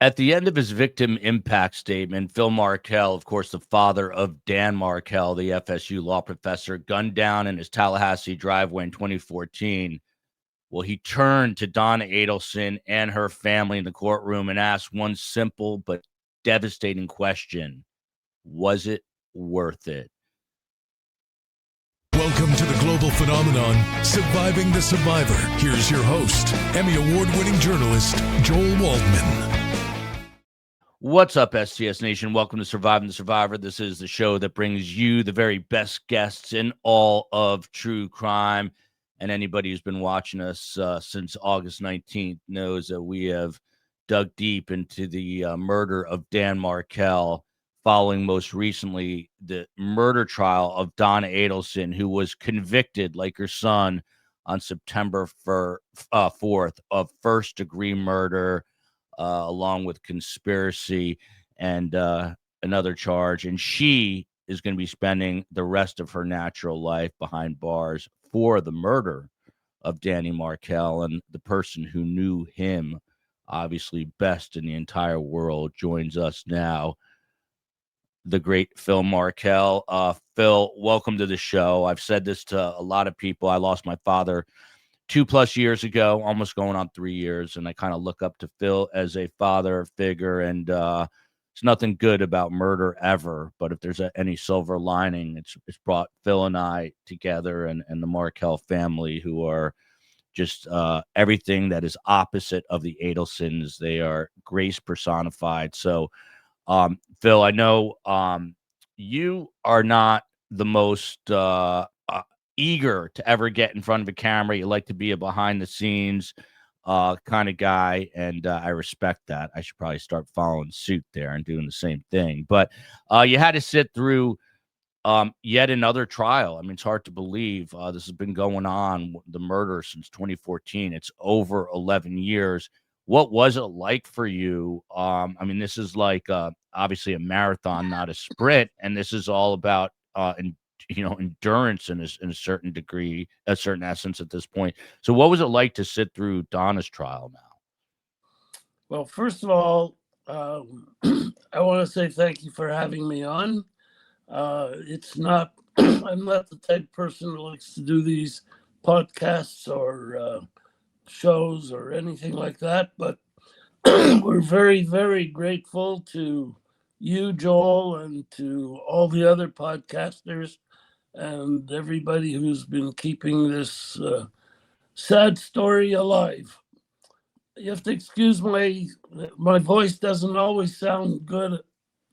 At the end of his victim impact statement, Phil Markel, of course, the father of Dan Markel, the FSU law professor, gunned down in his Tallahassee driveway in 2014. Well, he turned to Donna Adelson and her family in the courtroom and asked one simple but devastating question. Was it worth it? Welcome to the global phenomenon, Surviving the Survivor. Here's your host, Emmy award-winning journalist, Joel Waldman. What's up, STS Nation? Welcome to Surviving the Survivor. This is the show that brings you the very best guests in all of true crime. And anybody who's been watching us since August 19th knows that we have dug deep into the murder of Dan Markel, following most recently the murder trial of Donna Adelson, who was convicted, like her son, on September 4th of first-degree murder, along with conspiracy and another charge. And she is going to be spending the rest of her natural life behind bars for the murder of Danny Markel. And the person who knew him, obviously best in the entire world, joins us now, the great Phil Markel. Phil, welcome to the show. I've said this to a lot of people. I lost my father 2+ years ago, almost going on 3 years, and I kind of look up to Phil as a father figure. And it's nothing good about murder ever, but if there's any silver lining, it's brought Phil and I together, and the Markel family, who are just everything that is opposite of the Adelsons. They are grace personified. So, Phil, I know you are not the most eager to ever get in front of a camera. You like to be a behind the scenes kind of guy, and I respect that. I should probably start following suit there and doing the same thing. But you had to sit through yet another trial. I mean, it's hard to believe this has been going on, the murder, since 2014. It's over 11 years. What was it like for you? I mean, this is like obviously a marathon, not a sprint, and this is all about endurance in a certain degree, a certain essence at this point. So what was it like to sit through Donna's trial now? Well, first of all, I want to say thank you for having me on. It's not, I'm not the type of person who likes to do these podcasts or shows or anything like that, but we're very, very grateful to you, Joel, and to all the other podcasters and everybody who's been keeping this sad story alive. You have to excuse my voice doesn't always sound good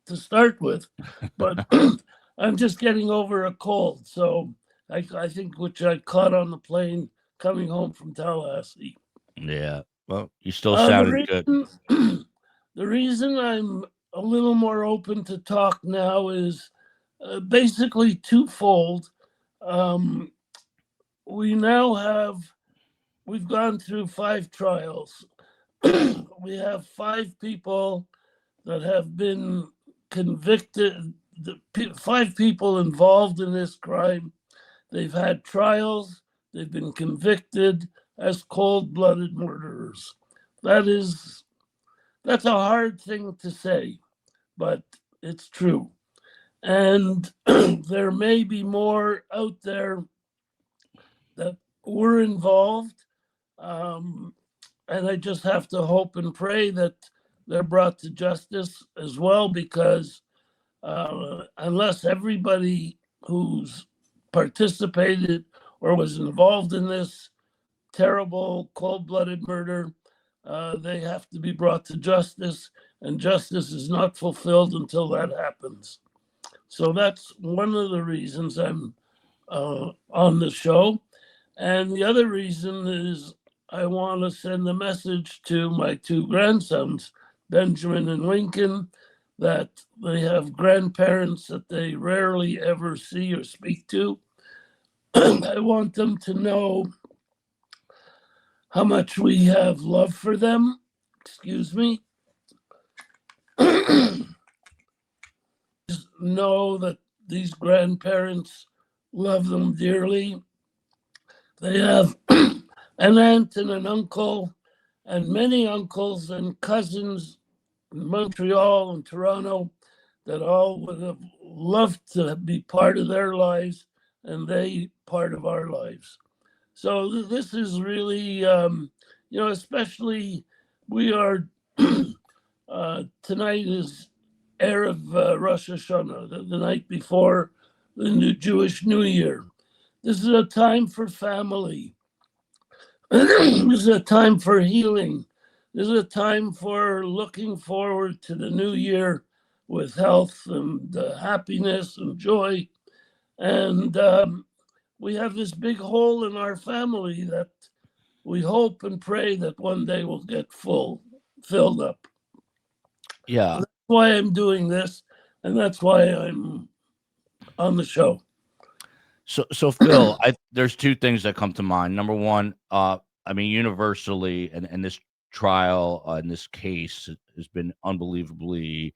to start with, but I'm just getting over a cold. So I think which I caught on the plane coming home from Tallahassee. Yeah. Well, you still sounded good. The reason I'm a little more open to talk now is basically twofold. We've gone through 5 trials. We have 5 people that have been convicted, 5 people involved in this crime. They've had trials, they've been convicted as cold-blooded murderers. That's a hard thing to say, but it's true. And there may be more out there that were involved. And I just have to hope and pray that they're brought to justice as well, because unless everybody who's participated or was involved in this terrible cold-blooded murder, they have to be brought to justice, and justice is not fulfilled until that happens. So that's one of the reasons I'm on the show. And the other reason is I want to send a message to my 2 grandsons, Benjamin and Lincoln, that they have grandparents that they rarely ever see or speak to. I want them to know how much we have love for them. Excuse me. Just know that these grandparents love them dearly. They have an aunt and an uncle and many uncles and cousins Montreal and Toronto that all would have loved to be part of their lives and they part of our lives. So this is really, especially we are, tonight is Erev Rosh Hashanah, the night before the new Jewish New Year. This is a time for family. This is a time for healing. This is a time for looking forward to the new year with health and happiness and joy. And we have this big hole in our family that we hope and pray that one day will get filled up. Yeah. That's why I'm doing this, and that's why I'm on the show. So Phil, there's two things that come to mind. Number one, universally, and this trial in this case has been unbelievably,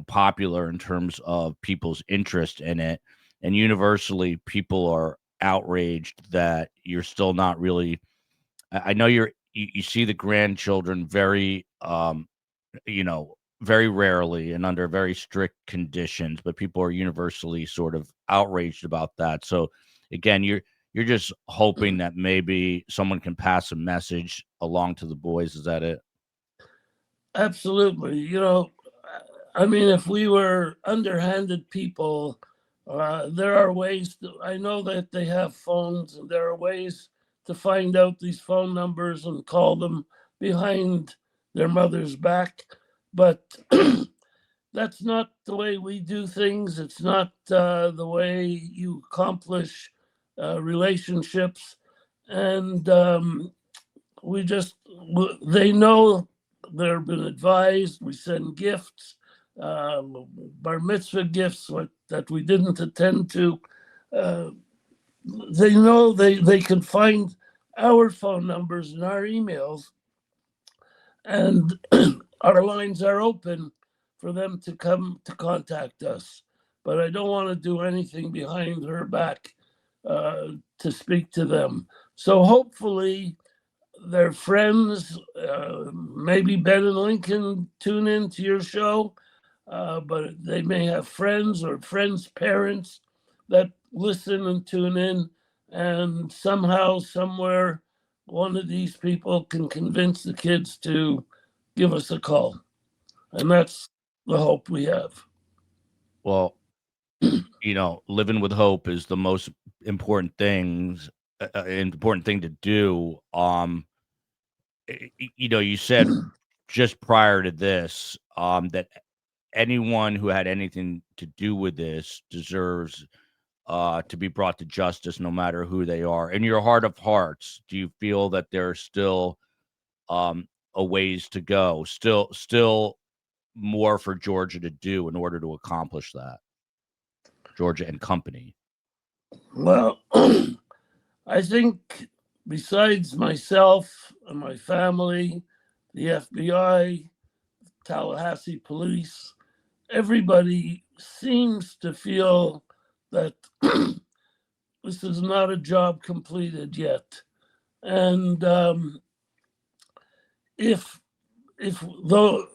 popular in terms of people's interest in it, and universally, people are outraged that you're still not really. I know you see the grandchildren very, very rarely and under very strict conditions, but people are universally sort of outraged about that. So again, you're just hoping that maybe someone can pass a message along to the boys. Is that it? Absolutely. If we were underhanded people, there are ways I know that they have phones, and there are ways to find out these phone numbers and call them behind their mother's back. But that's not the way we do things. It's not the way you accomplish relationships. And they know they've been advised. We send gifts, bar mitzvah gifts that we didn't attend to. They know they can find our phone numbers and our emails, and our lines are open for them to come to contact us. But I don't want to do anything behind her back to speak to them. So hopefully their friends, maybe Ben and Lincoln, tune in to your show, but they may have friends or friends' parents that listen and tune in, and somehow, somewhere, one of these people can convince the kids to give us a call. And that's the hope we have. Well, living with hope is the most important thing to do. You said just prior to this, that anyone who had anything to do with this deserves to be brought to justice, no matter who they are. In your heart of hearts, do you feel that there's still a ways to go, still more for Georgia to do in order to accomplish that? Georgia and company. Well, I think besides myself and my family, the FBI, Tallahassee police, everybody seems to feel that this is not a job completed yet. And if though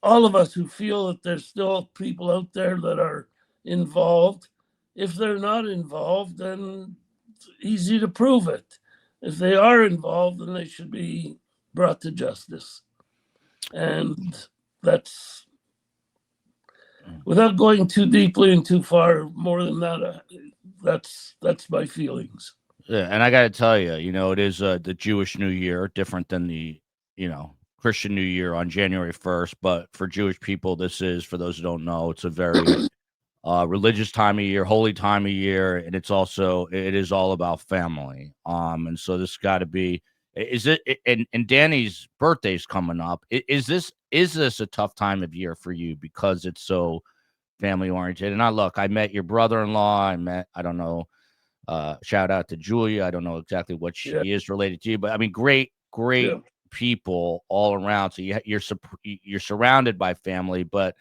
all of us who feel that there's still people out there that are involved, if they're not involved, then it's easy to prove it. If they are involved, then they should be brought to justice. And that's, without going too deeply and too far more than that, that's my feelings. Yeah, and I got to tell you, it is the Jewish New Year, different than the, Christian New Year on January 1st. But for Jewish people, this is, for those who don't know, it's a very religious time of year, holy time of year, and it is all about family. And so this got to be. Is it? And Danny's birthday's coming up. Is this a tough time of year for you because it's so family oriented? And I met your brother-in-law. I don't know. Shout out to Julia. I don't know exactly what she is related to you, but I mean, great people all around. So you're surrounded by family, but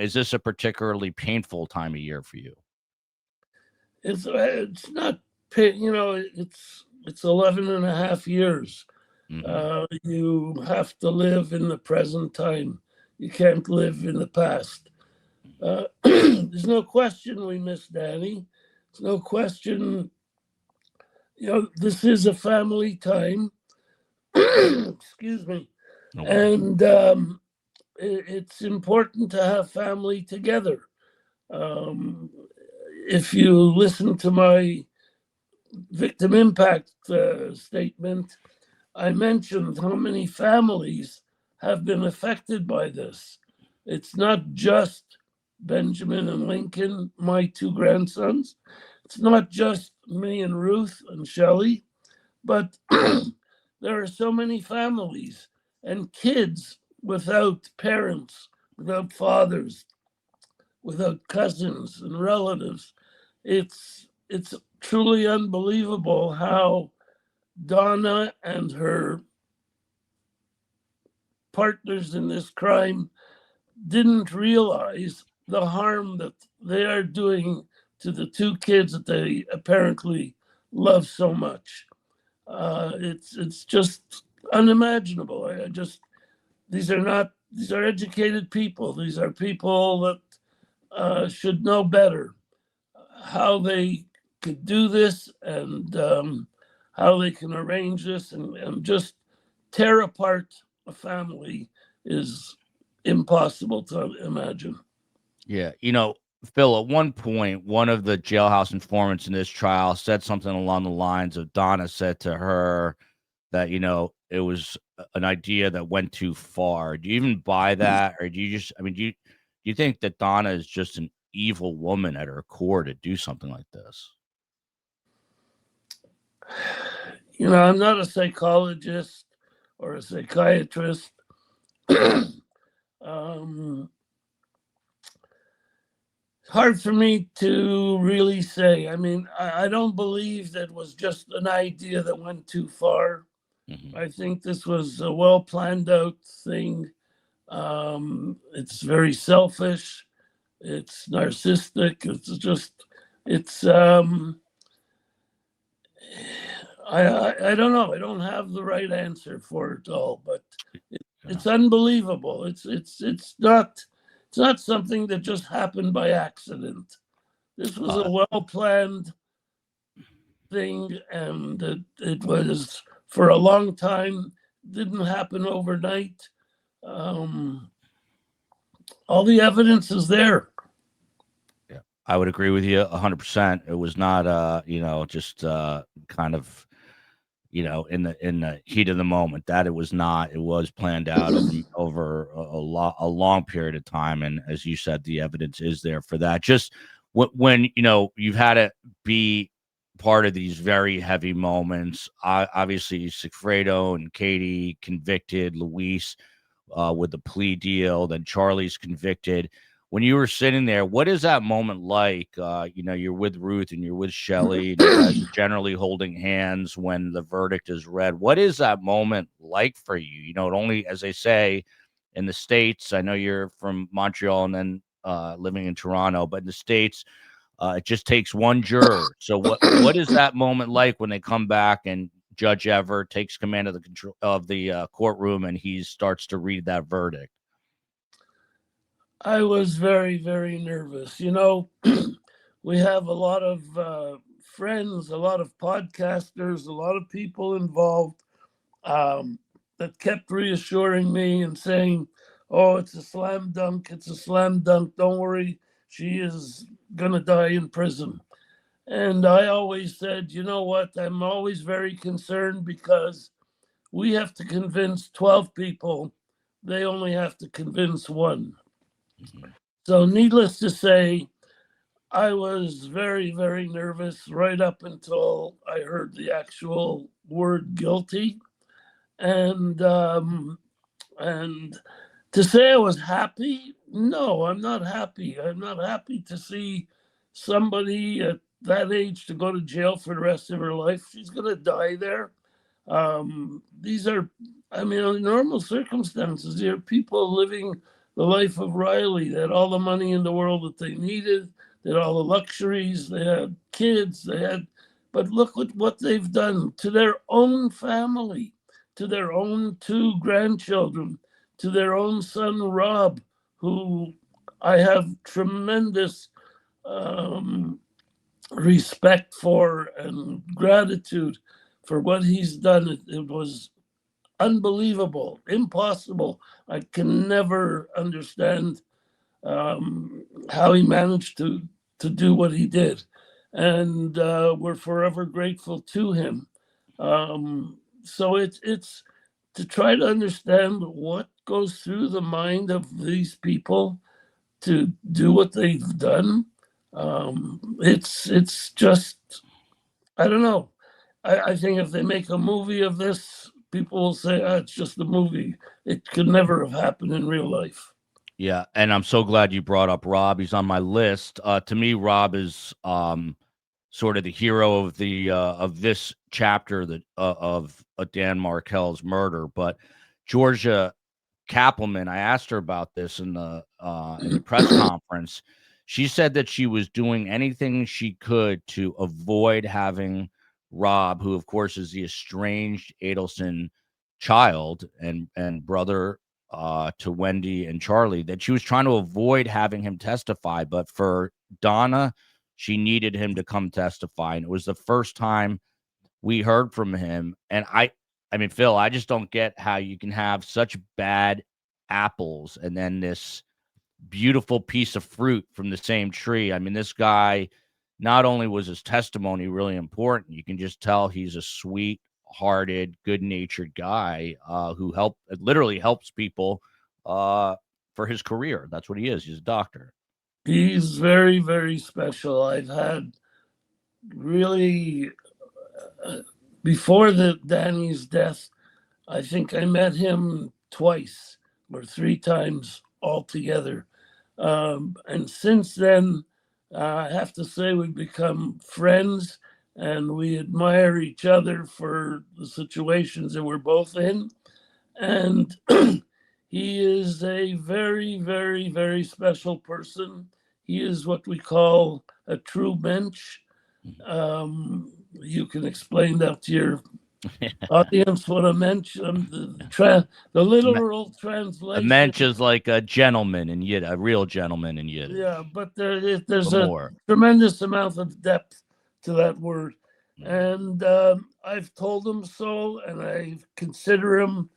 is this a particularly painful time of year for you? It's not, it's 11 and a half years. You have to live in the present time. You can't live in the past. There's no question we miss Danny. There's no question, this is a family time. Excuse me. And it's important to have family together. If you listen to my victim impact statement, I mentioned how many families have been affected by this. It's not just Benjamin and Lincoln, my two grandsons. It's not just me and Ruth and Shelley, but there are so many families and kids without parents, without fathers, without cousins and relatives. It's truly unbelievable how Donna and her partners in this crime didn't realize the harm that they are doing to the two kids that they apparently love so much. It's just unimaginable. These are educated people. These are people that should know better how they could do this and how they can arrange this and just tear apart a family is impossible to imagine. Yeah. Phil, at one point, one of the jailhouse informants in this trial said something along the lines of Donna said to her that, it was an idea that went too far. Do you even buy that? Or do you think that Donna is just an evil woman at her core to do something like this? I'm not a psychologist or a psychiatrist. Hard for me to really say. I don't believe that was just an idea that went too far. I think this was a well planned out thing. It's very selfish. It's narcissistic. I don't know. I don't have the right answer for it all, but it's unbelievable. It's not something that just happened by accident. This was a well-planned thing, and it was for a long time. Didn't happen overnight. All the evidence is there. Yeah, I would agree with you 100%. It was not, just kind of, in the heat of the moment. That it was not. It was planned out over a long period of time, and as you said, the evidence is there for that. Just when you've had to be part of these very heavy moments. Obviously, Sigfredo and Katie convicted, Luis with the plea deal, then Charlie's convicted. When you were sitting there, what is that moment like? You're with Ruth and you're with Shelley, and you guys are generally holding hands when the verdict is read. What is that moment like for you? It only, as they say, in the States, I know you're from Montreal and then living in Toronto, but in the States, it just takes one juror. So what is that moment like when they come back and Judge Everett takes command of the courtroom and he starts to read that verdict? I was very, very nervous. We have a lot of friends, a lot of podcasters, a lot of people involved that kept reassuring me and saying, oh, it's a slam dunk. It's a slam dunk. Don't worry. She is going to die in prison. And I always said, you know what? I'm always very concerned because we have to convince 12 people. They only have to convince one. So needless to say, I was very, very nervous right up until I heard the actual word guilty. And to say I was happy, no, I'm not happy. I'm not happy to see somebody at that age to go to jail for the rest of her life. She's going to die there. These are, in normal circumstances, there are people living the life of Riley. They had all the money in the world that they needed. They had all the luxuries. They had kids. But look at what they've done to their own family, to their own 2 grandchildren, to their own son, Rob, who I have tremendous respect for and gratitude for what he's done. It was unbelievable, impossible. I can never understand how he managed to do what he did. And we're forever grateful to him. So it's to try to understand what goes through the mind of these people to do what they've done. It's just, I don't know. I think if they make a movie of this, people will say, it's just a movie. It could never have happened in real life. Yeah, and I'm so glad you brought up Rob. He's on my list. To me, Rob is sort of the hero of this chapter of Dan Markel's murder. But Georgia Kappelman, I asked her about this in the press conference. She said that she was doing anything she could to avoid having Rob, who of course is the estranged Adelson child and brother to Wendy and Charlie, that she was trying to avoid having him testify. But for Donna, she needed him to come testify. And it was the first time we heard from him. And I mean, Phil, I just don't get how you can have such bad apples and then this beautiful piece of fruit from the same tree. I mean, this guy, not only was his testimony really important, you can just tell he's a sweet-hearted, good-natured guy who literally helps people for his career. That's what he is. He's a doctor. He's very, very special. I've had really, before Danny's death, I think I met him twice or 3 times altogether. And since then, I have to say we've become friends and we admire each other for the situations that we're both in. And he is a very, very, very special person. He is what we call a true mensch. You can explain that to your audience what a mensch, the literal translation. A mensch is like a gentleman in Yiddish, a real gentleman in Yiddish. Yeah, but there's a tremendous amount of depth to that word. And I've told him so, and I consider him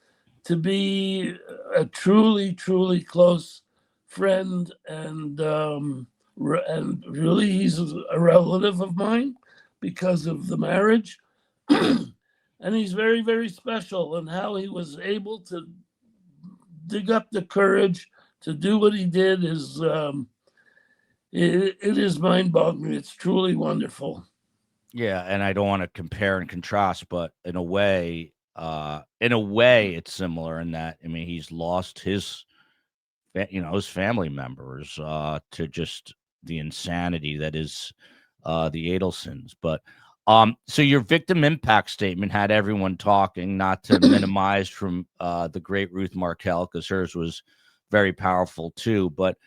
to be a truly, truly close friend, and really he's a relative of mine because of the marriage. And he's very, very special, and how he was able to dig up the courage to do what he did is it is mind-boggling. It's truly wonderful. Yeah, and I don't want to compare and contrast, but in a way, it's similar in that, I mean, he's lost his family members to just the insanity that is the Adelsons. But so your victim impact statement had everyone talking, not to minimize from the great Ruth Markel, because hers was very powerful too. But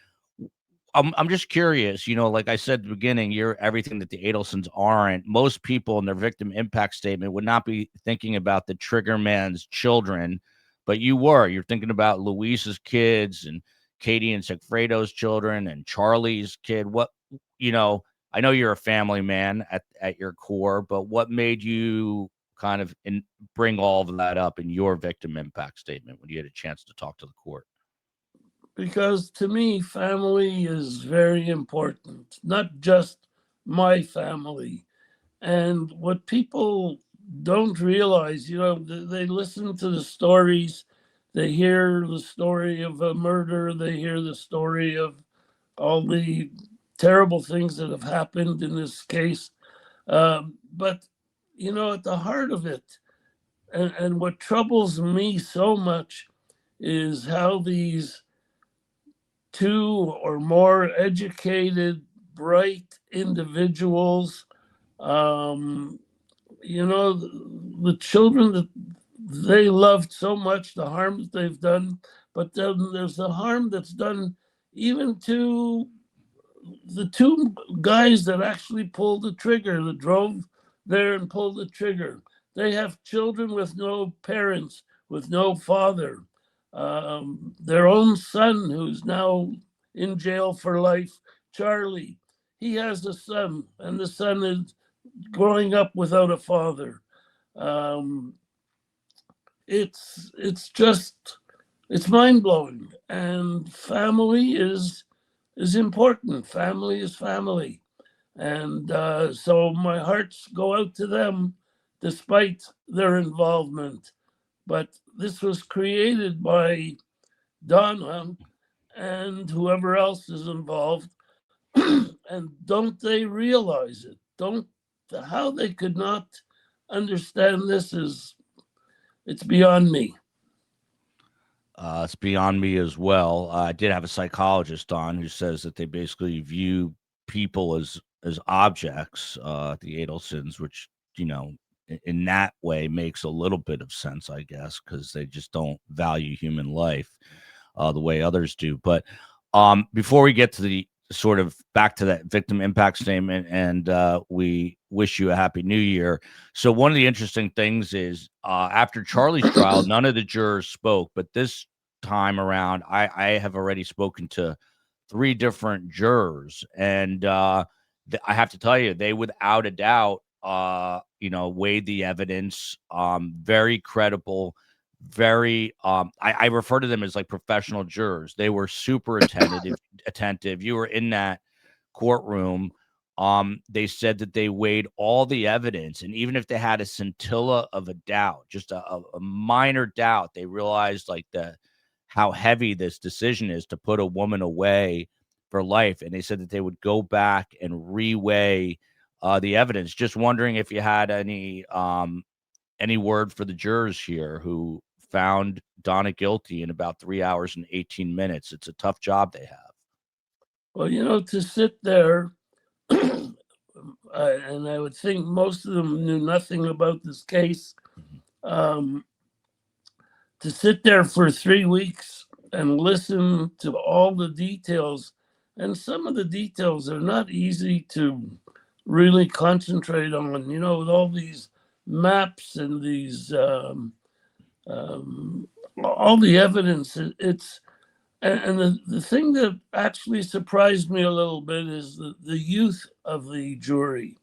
I'm just curious, like I said at the beginning, you're everything that the Adelsons aren't. Most people in their victim impact statement would not be thinking about the trigger man's children, but you're thinking about Luis's kids and Katie and Segfredo's children and Charlie's kid. I know you're a family man at your core, but what made you kind of bring all of that up in your victim impact statement when you had a chance to talk to the court? Because to me, family is very important, not just my family. And what people don't realize, they listen to the stories, they hear the story of a murder, they hear the story of all the terrible things that have happened in this case. But, at the heart of it, and what troubles me so much is how these 2 or more educated, bright individuals, the children that they loved so much, the harm that they've done, but then there's the harm that's done even to the 2 guys that actually pulled the trigger, that drove there and pulled the trigger. They have children with no parents, with no father. Their own son, who's now in jail for life, Charlie, he has a son, and the son is growing up without a father. Um, it's just it's mind blowing, and family is important. Family is family, and so my hearts go out to them, despite their involvement. But this was created by Donna and whoever else is involved, and don't they realize it? Don't How they could not understand this is it's beyond me. It's beyond me as well. I did have a psychologist on who says that they basically view people as objects, the Adelsons, which in that way makes a little bit of sense, I guess, because they just don't value human life the way others do. But before we get to the sort of back to that victim impact statement, and we wish you a happy new year. So one of the interesting things is after Charlie's trial, none of the jurors spoke, but this time around, I have already spoken to 3 different jurors, and I have to tell you, they without a doubt, weighed the evidence, very credible, very I refer to them as like professional jurors. They were super attentive. You were in that courtroom. They said that they weighed all the evidence, and even if they had a scintilla of a doubt, just a minor doubt, they realized like how heavy this decision is to put a woman away for life. And they said that they would go back and reweigh the evidence. Just wondering if you had any word for the jurors here who found Donna guilty in about 3 hours and 18 minutes. It's a tough job they have. Well, to sit there, and I would think most of them knew nothing about this case. To sit there for 3 weeks and listen to all the details, and some of the details are not easy to really concentrate on, with all these maps and these all the evidence. And the thing that actually surprised me a little bit is the youth of the jury.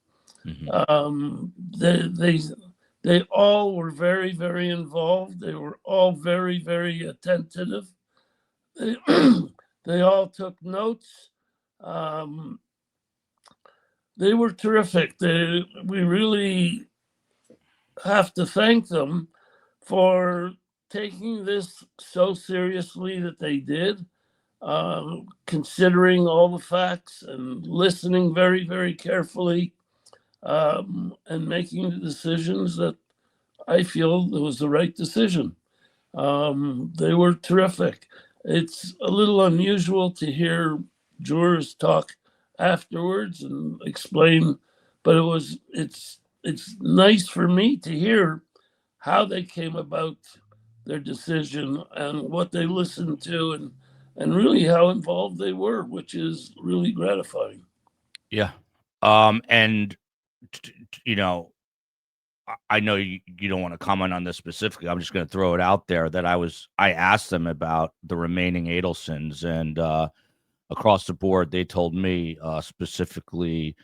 They all were very, very involved. They were all very, very attentive. They all took notes. They were terrific. We really have to thank them for taking this so seriously that they did, considering all the facts and listening very, very carefully, and making the decisions that I feel was the right decision. They were terrific. It's a little unusual to hear jurors talk afterwards and explain, but it's nice for me to hear how they came about their decision and what they listened to, and really how involved they were, which is really gratifying. Yeah. And I know you don't want to comment on this specifically. I'm just going to throw it out there that I asked them about the remaining Adelsons, and across the board, they told me specifically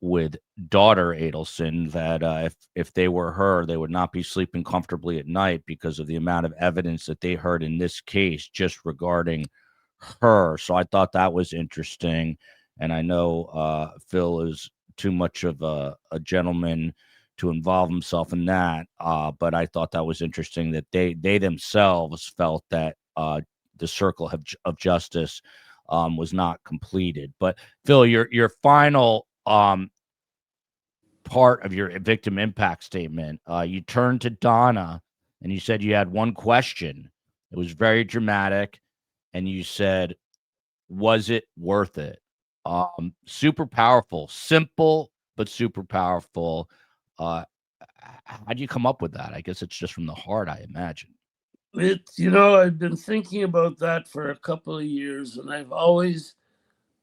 with daughter Adelson that if they were her, they would not be sleeping comfortably at night because of the amount of evidence that they heard in this case just regarding her. So I thought that was interesting. And I know Phil is too much of a gentleman to involve himself in that. But I thought that was interesting that they themselves felt that the circle of justice was not completed. But Phil, your final part of your victim impact statement, you turned to Donna and you said you had one question. It was very dramatic, and you said, "Was it worth it?" Super powerful, simple but super powerful. How do you come up with that? I guess it's just from the heart, I imagine. I've been thinking about that for a couple of years, and I've always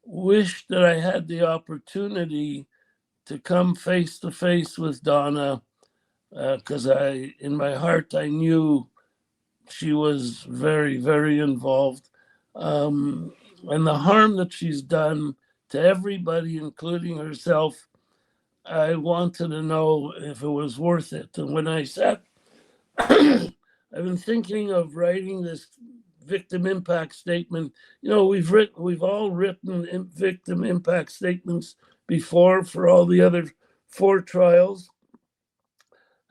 wished that I had the opportunity to come face to face with Donna because in my heart, I knew she was very, very involved. And the harm that she's done to everybody, including herself, I wanted to know if it was worth it. And when I sat, I've been thinking of writing this victim impact statement. You know, we've all written victim impact statements before for all the other 4 trials,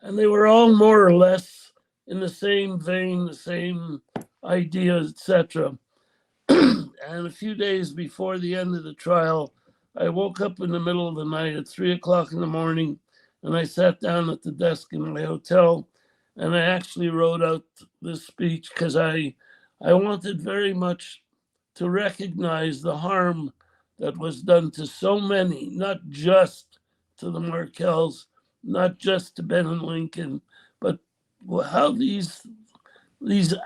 and they were all more or less in the same vein, the same ideas, etc. And a few days before the end of the trial, I woke up in the middle of the night at 3 o'clock in the morning, and I sat down at the desk in my hotel, and I actually wrote out this speech because I wanted very much to recognize the harm that was done to so many, not just to the Markels, not just to Ben and Lincoln, but how these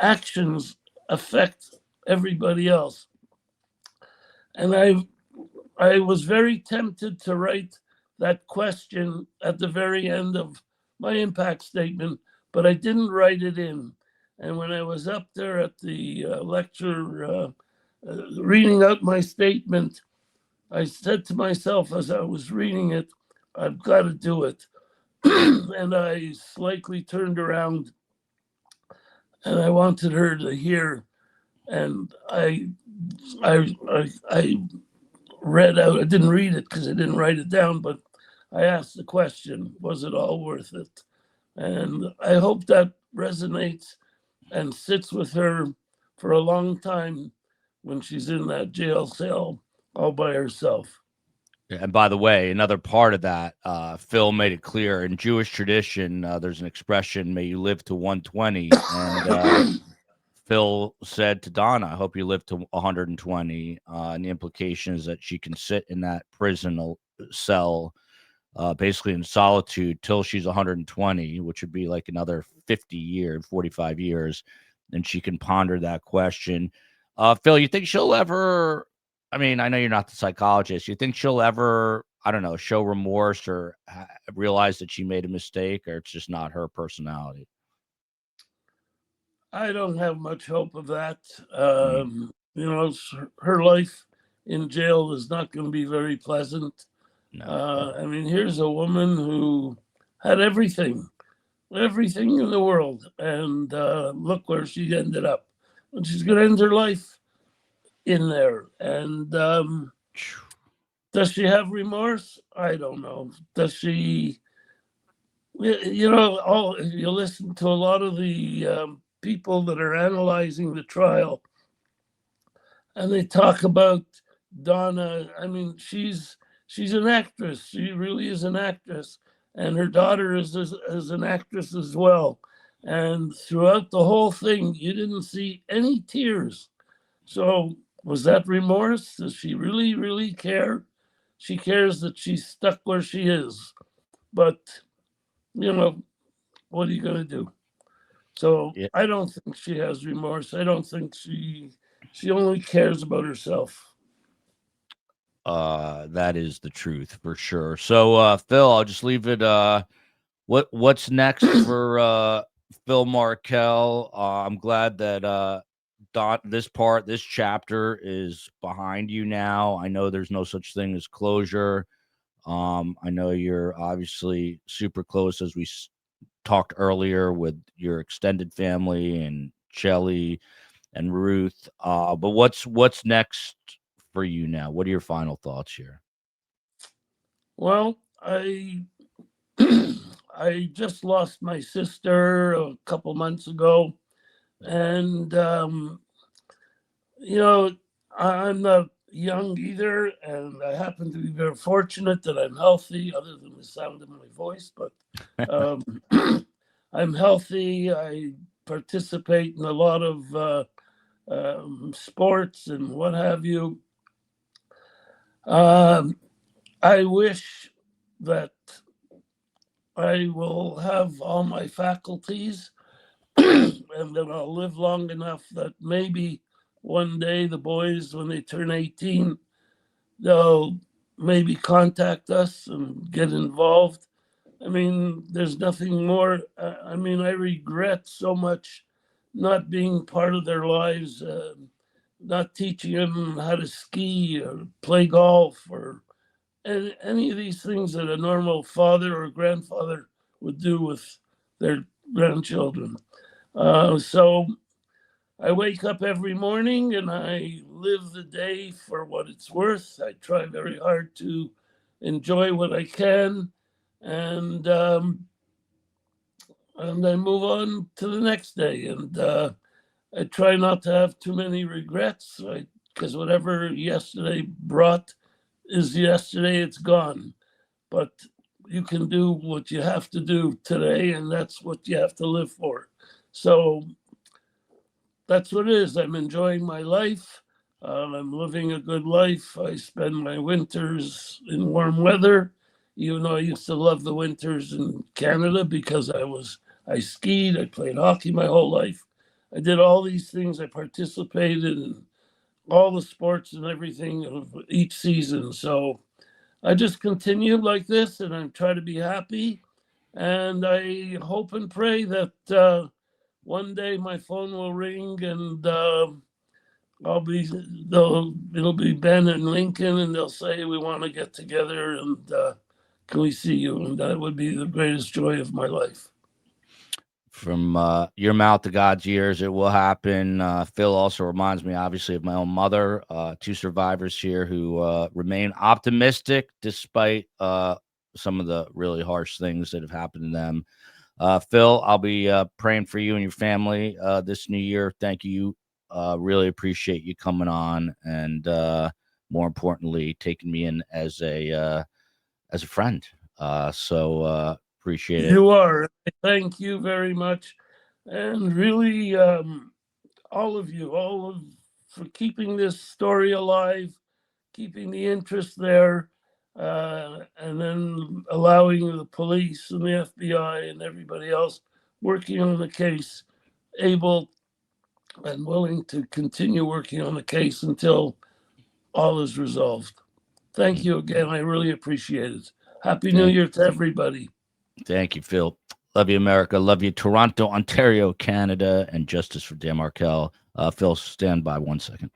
actions affect everybody else. And I was very tempted to write that question at the very end of my impact statement, but I didn't write it in. And when I was up there at the lecture reading out my statement, I said to myself as I was reading it, I've got to do it. And I slightly turned around and I wanted her to hear. And I read out, I didn't read it because I didn't write it down, but I asked the question, was it all worth it? And I hope that resonates and sits with her for a long time when she's in that jail cell all by herself. And by the way, another part of that, Phil made it clear in Jewish tradition, there's an expression, may you live to 120. And Phil said to Donna, I hope you live to 120. And the implication is that she can sit in that prison cell, basically in solitude till she's 120, which would be like another 45 years. And she can ponder that question. Phil, you think she'll ever, I mean, I know you're not the psychologist. You think she'll ever, I don't know, show remorse or realize that she made a mistake, or it's just not her personality? I don't have much hope of that. You know, her life in jail is not going to be very pleasant. No. I mean, here's a woman who had everything in the world, and look where she ended up. And she's going to end her life in there. And does she have remorse? I don't know. Does she? You know, if you listen to a lot of the people that are analyzing the trial, and they talk about Donna. I mean, she's an actress. She really is an actress, and her daughter is an actress as well. And throughout the whole thing, you didn't see any tears. So was that remorse? Does she really, really care? She cares that she's stuck where she is. But, you know, what are you going to do? So yeah. I don't think she has remorse. I don't think she only cares about herself. That is the truth for sure. So, Phil, I'll just leave it. What's next for Phil Markel? I'm glad that this chapter is behind you now. I know there's no such thing as closure. I know you're obviously super close, as we talked earlier, with your extended family and Shelly and Ruth. But what's next for you now? What are your final thoughts here? Well, I just lost my sister a couple months ago, and you know, I'm not young either, and I happen to be very fortunate that I'm healthy, other than the sound of my voice. But I'm healthy. I participate in a lot of sports and what have you. I wish that I will have all my faculties and that I'll live long enough that maybe one day the boys, when they turn 18, they'll maybe contact us and get involved. I mean, there's nothing more. I mean, I regret so much not being part of their lives, not teaching them how to ski or play golf or any of these things that a normal father or grandfather would do with their grandchildren. So I wake up every morning and I live the day for what it's worth. I try very hard to enjoy what I can, and then move on to the next day. And I try not to have too many regrets, because whatever yesterday brought is yesterday. It's gone. But you can do what you have to do today, and that's what you have to live for. So that's what it is. I'm enjoying my life. I'm living a good life. I spend my winters in warm weather, even though I used to love the winters in Canada because I skied, I played hockey my whole life. I did all these things. I participated in all the sports and everything of each season. So I just continue like this, and I try to be happy. And I hope and pray that one day my phone will ring and it'll be Ben and Lincoln, and they'll say we want to get together and can we see you? And that would be the greatest joy of my life. From your mouth to God's ears, it will happen. Phil also reminds me, obviously, of my own mother. Two survivors here who remain optimistic despite some of the really harsh things that have happened to them. Phil, I'll be praying for you and your family this new year. Thank you. Really appreciate you coming on, and more importantly, taking me in as a friend. So appreciate it. You are. Thank you very much, and really, all of you, for keeping this story alive, keeping the interest there, and then allowing the police and the FBI and everybody else working on the case able and willing to continue working on the case until all is resolved. Thank you again. I really appreciate it. Happy New Year to everybody. Thank you, Phil. Love you, America. Love you, Toronto, Ontario, Canada, and justice for Dan Markel. Phil, stand by 1 second.